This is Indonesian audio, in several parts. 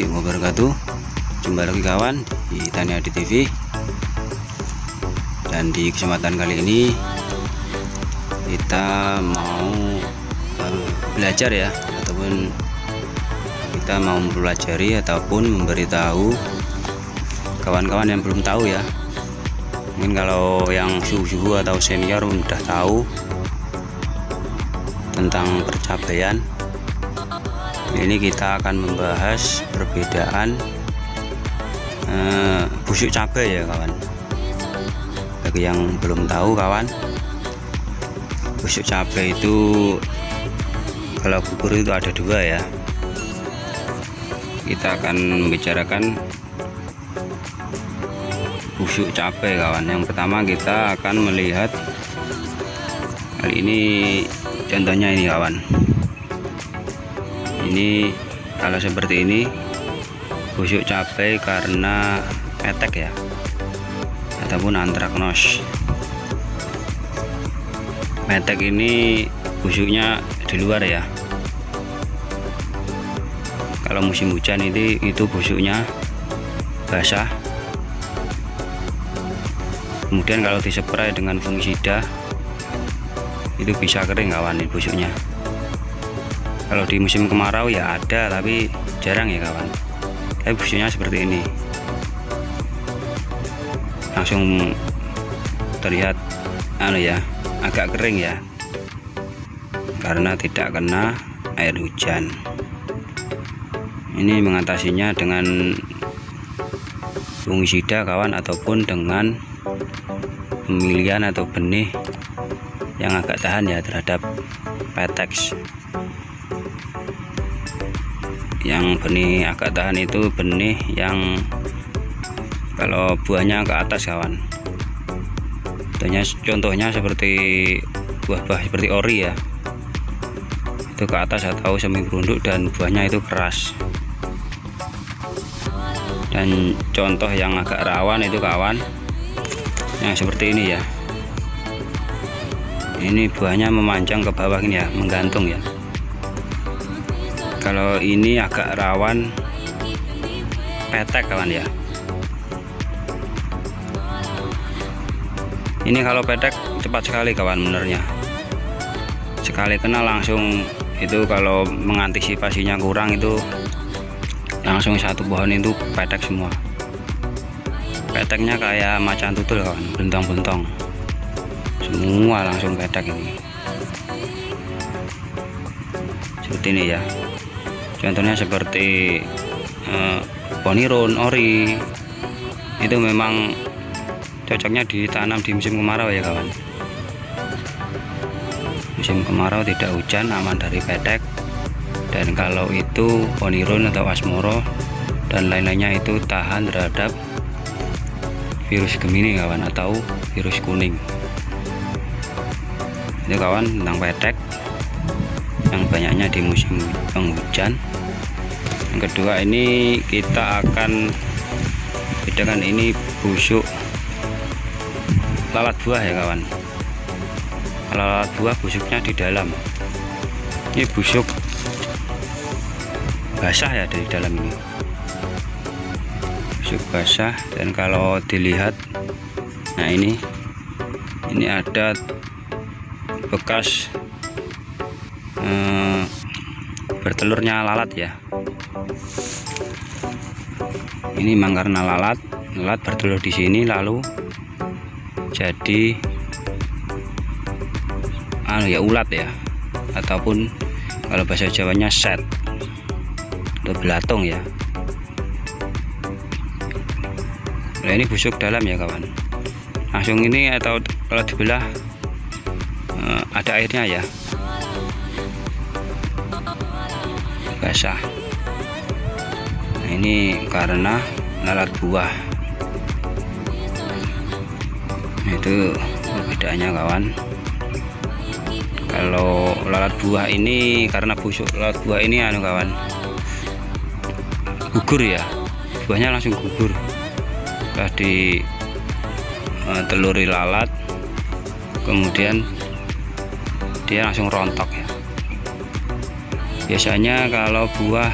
warahmatullahi wabarakatuh. Jumpa lagi kawan di Tani Adi TV. Dan di kesempatan kali ini kita mau belajar ya, ataupun kita mau mempelajari ataupun memberitahu kawan-kawan yang belum tahu ya. Mungkin kalau yang suhu-suhu atau senior udah tahu tentang percapaian. Ini kita akan membahas perbedaan busuk cabai ya kawan. Bagi yang belum tahu kawan, busuk cabai itu kalau gugur itu ada dua ya. Kita akan membicarakan busuk cabai kawan. Yang pertama kita akan melihat kali ini contohnya ini kawan. Ini kalau seperti ini busuk cabai karena petek ya, ataupun antraknos. Petek ini busuknya di luar ya. Kalau musim hujan itu busuknya basah. Kemudian kalau dispray dengan fungisida itu bisa kering kawan ini busuknya. Kalau di musim kemarau ya ada, tapi jarang ya kawan. Tapi busuknya seperti ini, langsung terlihat ya, agak kering ya, karena tidak kena air hujan. Ini mengatasinya dengan fungisida kawan, ataupun dengan pemilihan atau benih yang agak tahan ya terhadap petex. Yang benih agak tahan itu benih yang kalau buahnya ke atas kawan. Contohnya seperti buah-buah seperti ori ya, itu ke atas atau semi berunduk dan buahnya itu keras. Dan contoh yang agak rawan itu kawan yang seperti ini ya. Ini buahnya memanjang ke bawah ini ya, menggantung ya. Kalau ini agak rawan petek kawan ya. Ini kalau petek cepat sekali kawan benernya. Sekali kena langsung itu, kalau mengantisipasinya kurang itu langsung satu pohon itu petek semua. Peteknya kayak macan tutul kawan, bentong-bentong. Semua langsung petek ini. Seperti ini ya. Contohnya seperti poniron, ori, itu memang cocoknya ditanam di musim kemarau ya kawan. Musim kemarau tidak hujan, aman dari petek. Dan kalau itu poniron atau asmoro dan lain-lainnya itu tahan terhadap virus Gemini kawan, atau virus kuning. Itu kawan tentang petek yang banyaknya di musim penghujan. Yang kedua ini kita akan bedakan ini busuk lalat buah ya kawan. Kalau lalat buah busuknya di dalam, ini busuk basah ya dari dalam ini, busuk basah. Dan kalau dilihat, nah ini ada bekas bertelurnya lalat ya. Ini memang karena lalat bertelur di sini, lalu jadi ulat ya, ataupun kalau bahasa Jawanya set atau belatung ya. Nah ini busuk dalam ya kawan. Langsung ini, atau kalau dibelah ada airnya ya, basah. Nah ini karena lalat buah. Nah, itu perbedaannya kawan. Kalau lalat buah ini, karena busuk lalat buah ini kawan, gugur ya, buahnya langsung gugur setelah di teluri lalat, kemudian dia langsung rontok ya. Biasanya kalau buah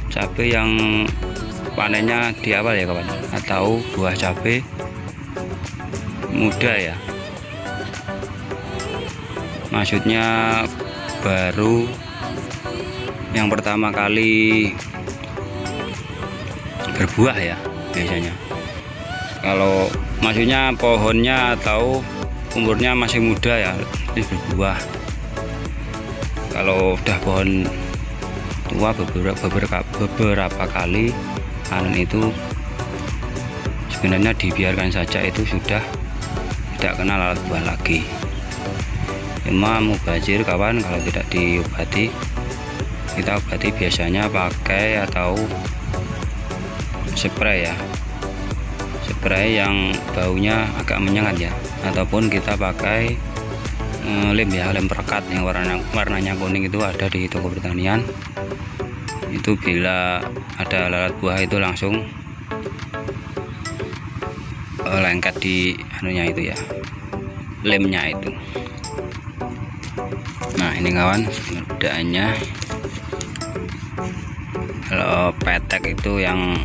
cabai yang panennya di awal ya kawan, atau buah cabai muda ya, maksudnya baru yang pertama kali berbuah ya biasanya. Kalau maksudnya pohonnya atau umurnya masih muda ya, ini berbuah. Kalau udah pohon tua beberapa kali panen itu sebenarnya dibiarkan saja, itu sudah tidak kena lalat buah lagi. Cuma mubazir kawan, kalau tidak diobati, kita obati biasanya pakai atau spray ya, spray yang baunya agak menyengat ya, ataupun kita pakai lem ya, lem perekat yang warnanya kuning, itu ada di toko pertanian. Itu bila ada lalat buah itu langsung lengket di anunya itu ya, lemnya itu. Nah ini kawan perbedaannya. Kalau petek itu yang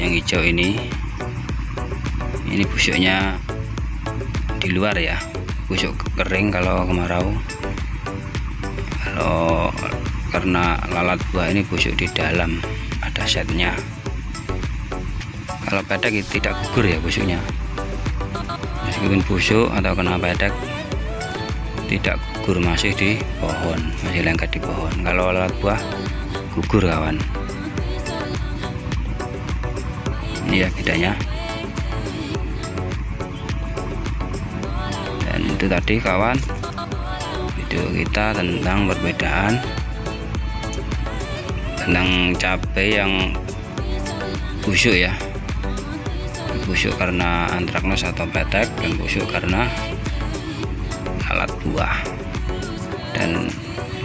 hijau ini busuknya di luar ya, busuk kering kalau kemarau. Kalau karena lalat buah ini busuk di dalam, ada setnya. Kalau petek tidak gugur ya busuknya, meskipun busuk atau kena petek tidak gugur, masih di pohon, masih lengket di pohon. Kalau lalat buah gugur kawan. Ini ya bedanya. Dan itu tadi kawan video kita tentang perbedaan tentang cabai yang busuk ya, busuk karena antraknos atau petek, dan busuk karena lalat buah. Dan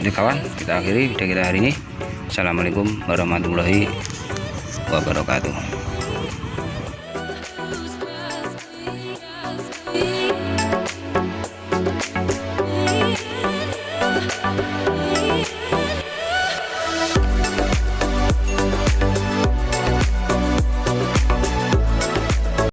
ini kawan, kita akhiri video kita hari ini. Assalamualaikum warahmatullahi wabarakatuh.